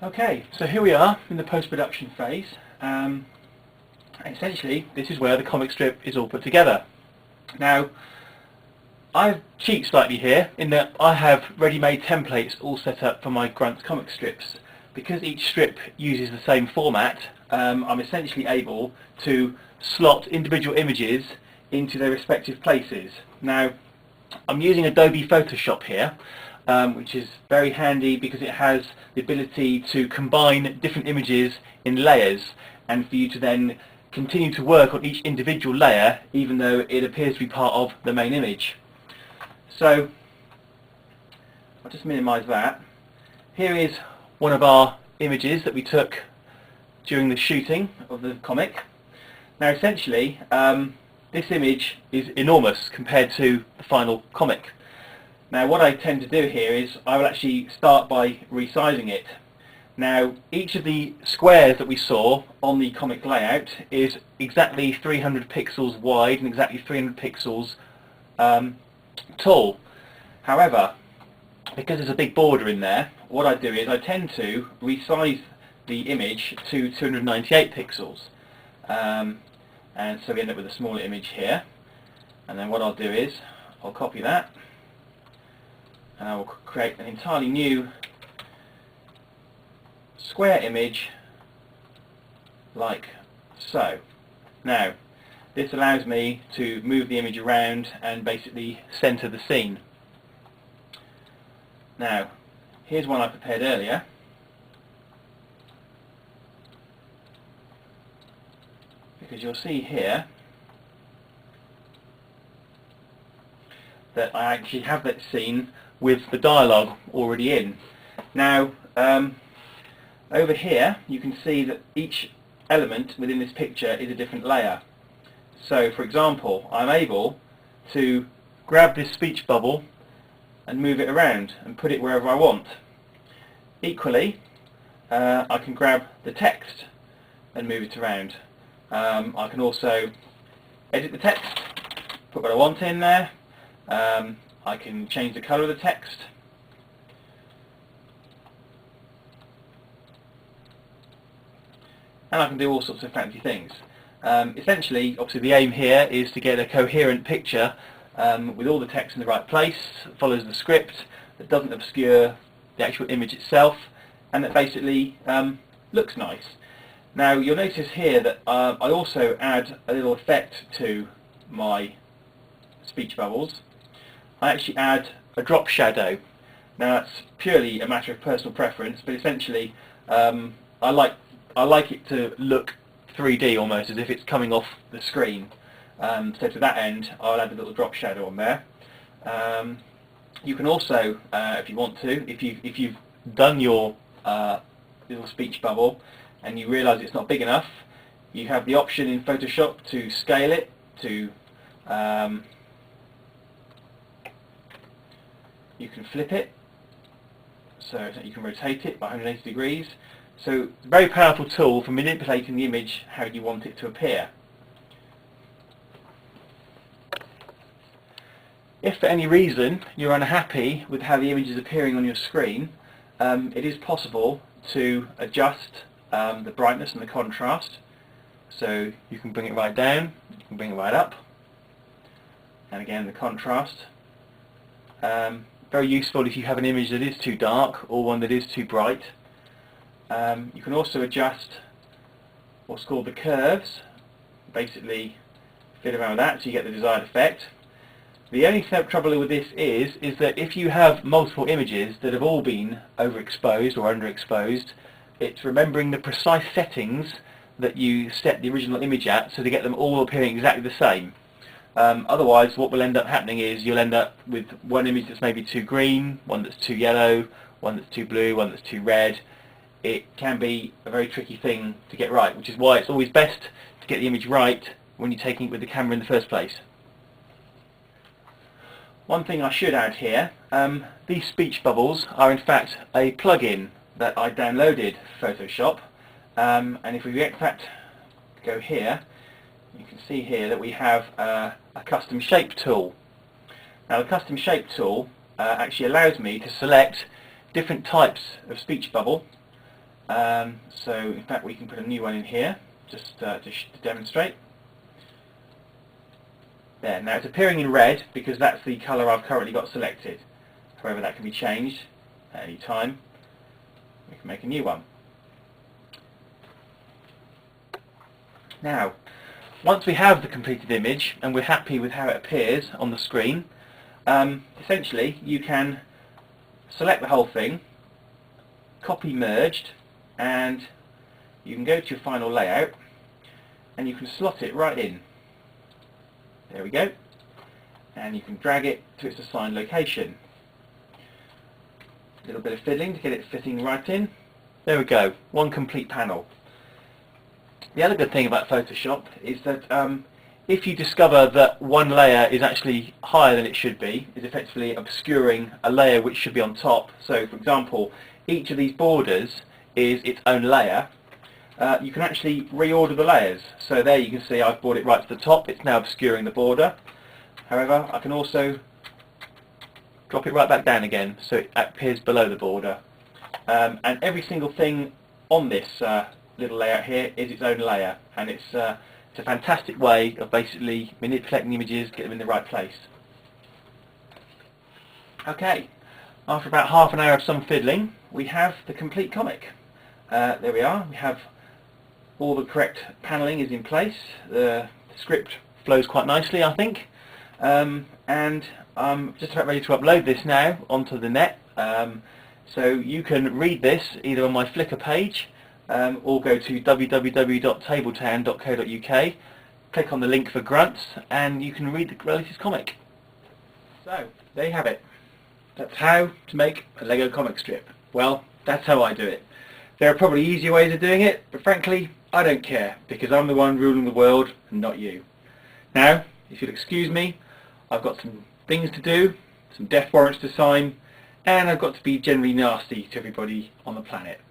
Okay, so here we are in the post-production phase. Essentially, this is where the comic strip is all put together. Now, I cheat slightly here in that I have ready-made templates all set up for my Grunts comic strips. Because each strip uses the same format, I'm essentially able to slot individual images into their respective places. Now, I'm using Adobe Photoshop here, which is very handy because it has the ability to combine different images in layers and for you to then continue to work on each individual layer even though it appears to be part of the main image. So I'll just minimize that. Here is one of our images that we took during the shooting of the comic. Now essentially this image is enormous compared to the final comic. Now what I tend to do here is I will actually start by resizing it. Now each of the squares that we saw on the comic layout is exactly 300 pixels wide and exactly 300 pixels tall. However, because there's a big border in there, what I do is I tend to resize the image to 298 pixels. And so we end up with a smaller image here. And then what I'll do is I'll copy that and I will create an entirely new square image like so. Now this allows me to move the image around and basically center the scene. Now here's one I prepared earlier. Because you'll see here that I actually have that scene with the dialogue already in. Now over here you can see that each element within this picture is a different layer. So for example, I'm able to grab this speech bubble and move it around and put it wherever I want. Equally, I can grab the text and move it around. I can also edit the text, put what I want in there. I can change the colour of the text. And I can do all sorts of fancy things. Essentially, obviously the aim here is to get a coherent picture with all the text in the right place, that follows the script, that doesn't obscure the actual image itself, and that basically looks nice. Now you'll notice here that I also add a little effect to my speech bubbles. I actually add a drop shadow. Now that's purely a matter of personal preference, but essentially I like it to look 3D almost, as if it's coming off the screen. So to that end, I'll add a little drop shadow on there. You can also, if you want to, if you've done your little speech bubble and you realise it's not big enough, you have the option in Photoshop to scale it to you can flip it so that you can rotate it by 180 degrees. So it's a very powerful tool for manipulating the image how you want it to appear. If for any reason you're unhappy with how the image is appearing on your screen, it is possible to adjust the brightness and the contrast. So you can bring it right down, you can bring it right up, and again the contrast. Very useful if you have an image that is too dark or one that is too bright. You can also adjust what's called the curves, basically fit around with that so you get the desired effect. The only trouble with this is that if you have multiple images that have all been overexposed or underexposed, it's remembering the precise settings that you set the original image at so to get them all appearing exactly the same. Otherwise what will end up happening is you'll end up with one image that's maybe too green, one that's too yellow, one that's too blue, one that's too red. It can be a very tricky thing to get right, which is why it's always best to get the image right when you're taking it with the camera in the first place. One thing I should add here, these speech bubbles are in fact a plugin that I downloaded for Photoshop, and if we in fact go here, you can see here that we have a custom shape tool. Now the custom shape tool actually allows me to select different types of speech bubble So in fact we can put a new one in here just to demonstrate. There, now it's appearing in red because that's the colour I've currently got selected. However, that can be changed at any time. We can make a new one. Now, once we have the completed image and we're happy with how it appears on the screen, essentially you can select the whole thing, copy merged, and you can go to your final layout and you can slot it right in. There we go. And you can drag it to its assigned location. A little bit of fiddling to get it fitting right in. There we go, one complete panel. The other good thing about Photoshop is that if you discover that one layer is actually higher than it should be, is effectively obscuring a layer which should be on top. So for example, each of these borders is its own layer. You can actually reorder the layers. So there you can see I've brought it right to the top, it's now obscuring the border. However, I can also drop it right back down again so it appears below the border. And every single thing on this little layout here is its own layer, and it's a fantastic way of basically manipulating images, get them in the right place. Okay, after about half an hour of some fiddling, we have the complete comic. There we are, we have all the correct panelling is in place, the script flows quite nicely I think, and I'm just about ready to upload this now onto the net. So you can read this either on my Flickr page or go to www.tabletown.co.uk, click on the link for Grunts, and you can read the latest comic. So, there you have it. That's how to make a Lego comic strip. Well, that's how I do it. There are probably easier ways of doing it, but frankly, I don't care, because I'm the one ruling the world, and not you. Now, if you'll excuse me, I've got some things to do, some death warrants to sign, and I've got to be generally nasty to everybody on the planet.